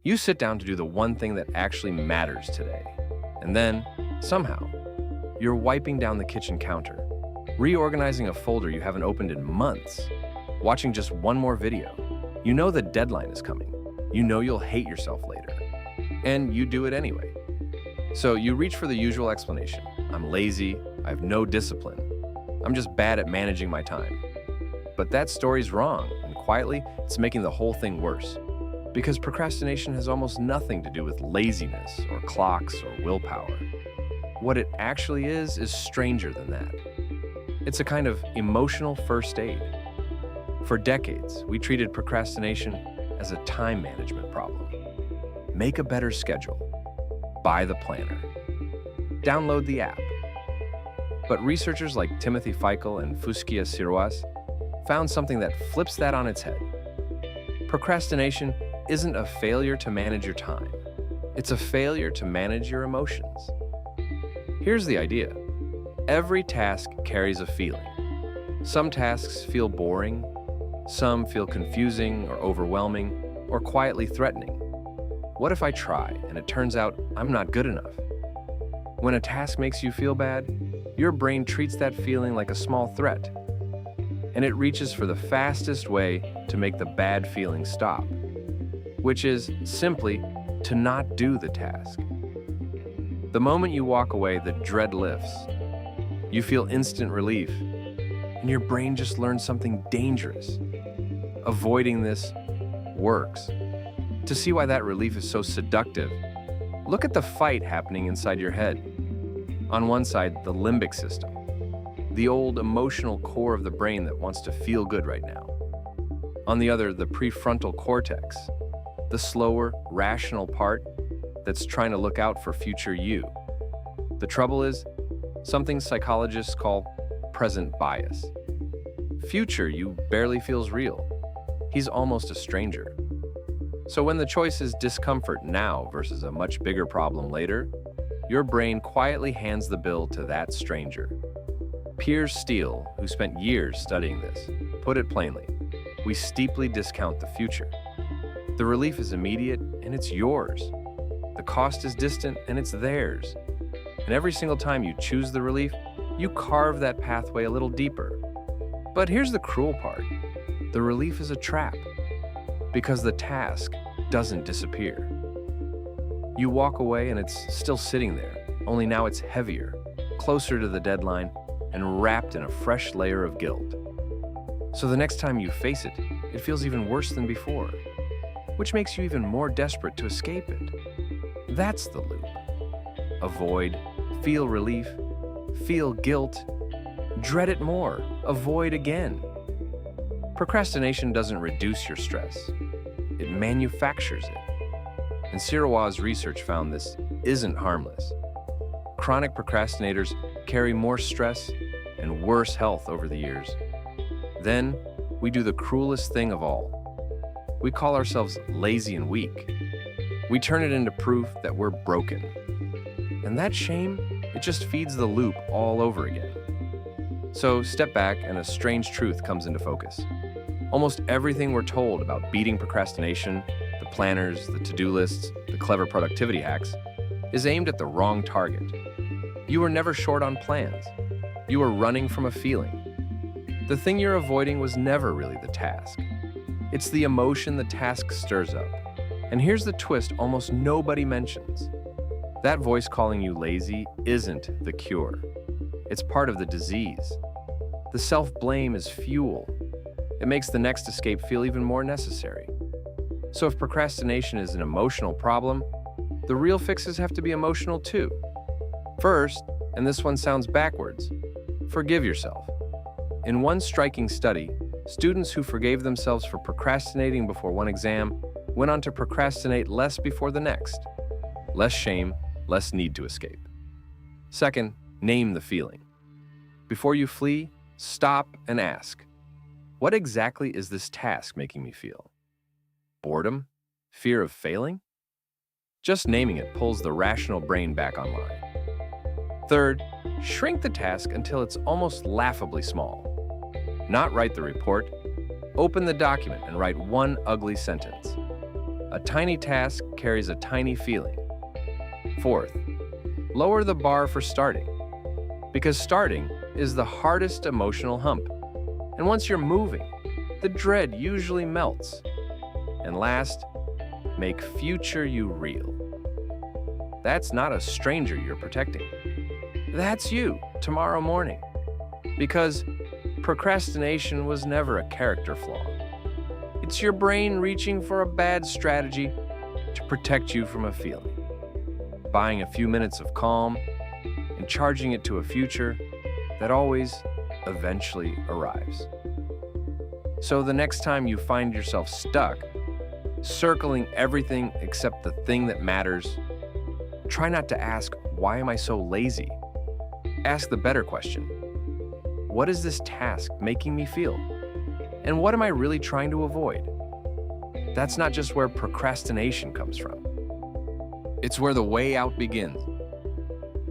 You sit down to do the one thing that actually matters today. And then, somehow, you're wiping down the kitchen counter, reorganizing a folder you haven't opened in months, watching just one more video. You know the deadline is coming. You know you'll hate yourself later. And you do it anyway. So you reach for the usual explanation. I'm lazy, I have no discipline. I'm just bad at managing my time. But that story's wrong, and quietly, it's making the whole thing worse. Because procrastination has almost nothing to do with laziness or clocks or willpower. What it actually is stranger than that. It's a kind of emotional first aid. For decades, we treated procrastination as a time management problem. Make a better schedule. Buy the planner. Download the app. But researchers like Timothy Pychyl and Pychyl Sirois found something that flips that on its head. Procrastination isn't a failure to manage your time. It's a failure to manage your emotions. Here's the idea. Every task carries a feeling. Some tasks feel boring, some feel confusing or overwhelming, or quietly threatening. What if I try and it turns out I'm not good enough? When a task makes you feel bad, your brain treats that feeling like a small threat, and it reaches for the fastest way to make the bad feeling stop, which is simply to not do the task. The moment you walk away, the dread lifts. You feel instant relief, and your brain just learned something dangerous. Avoiding this works. To see why that relief is so seductive, look at the fight happening inside your head. On one side, the limbic system, the old emotional core of the brain that wants to feel good right now. On the other, the prefrontal cortex, the slower, rational part that's trying to look out for future you. The trouble is, something psychologists call present bias. Future you barely feels real. He's almost a stranger. So when the choice is discomfort now versus a much bigger problem later, your brain quietly hands the bill to that stranger. Piers Steele, who spent years studying this, put it plainly, we steeply discount the future. The relief is immediate and it's yours. The cost is distant and it's theirs. And every single time you choose the relief, you carve that pathway a little deeper. But here's the cruel part. The relief is a trap, because the task doesn't disappear. You walk away and it's still sitting there, only now it's heavier, closer to the deadline, and wrapped in a fresh layer of guilt. So the next time you face it, it feels even worse than before, which makes you even more desperate to escape it. That's the loop. Avoid, feel relief, feel guilt, dread it more, avoid again. Procrastination doesn't reduce your stress. It manufactures it. And Sirois' research found this isn't harmless. Chronic procrastinators carry more stress and worse health over the years. Then, we do the cruelest thing of all. We call ourselves lazy and weak. We turn it into proof that we're broken. And that shame, it just feeds the loop all over again. So step back and a strange truth comes into focus. Almost everything we're told about beating procrastination, the planners, the to-do lists, the clever productivity hacks, is aimed at the wrong target. You were never short on plans. You were running from a feeling. The thing you're avoiding was never really the task. It's the emotion the task stirs up. And here's the twist almost nobody mentions. That voice calling you lazy isn't the cure. It's part of the disease. The self-blame is fuel. It makes the next escape feel even more necessary. So if procrastination is an emotional problem, the real fixes have to be emotional too. First, and this one sounds backwards, forgive yourself. In one striking study, students who forgave themselves for procrastinating before one exam went on to procrastinate less before the next. Less shame, less need to escape. Second, name the feeling. Before you flee, stop and ask, what exactly is this task making me feel? Boredom? Fear of failing? Just naming it pulls the rational brain back online. Third, shrink the task until it's almost laughably small. Not write the report. Open the document and write one ugly sentence. A tiny task carries a tiny feeling. Fourth, lower the bar for starting, because starting is the hardest emotional hump. And once you're moving, the dread usually melts. And last, make future you real. That's not a stranger you're protecting. That's you tomorrow morning. Because procrastination was never a character flaw. It's your brain reaching for a bad strategy to protect you from a feeling. Buying a few minutes of calm and charging it to a future that always eventually arrives. So the next time you find yourself stuck, circling everything except the thing that matters, try not to ask, "Why am I so lazy?" Ask the better question. What is this task making me feel? And what am I really trying to avoid? That's not just where procrastination comes from. It's where the way out begins.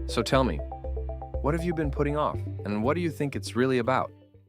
So tell me, what have you been putting off? And what do you think it's really about?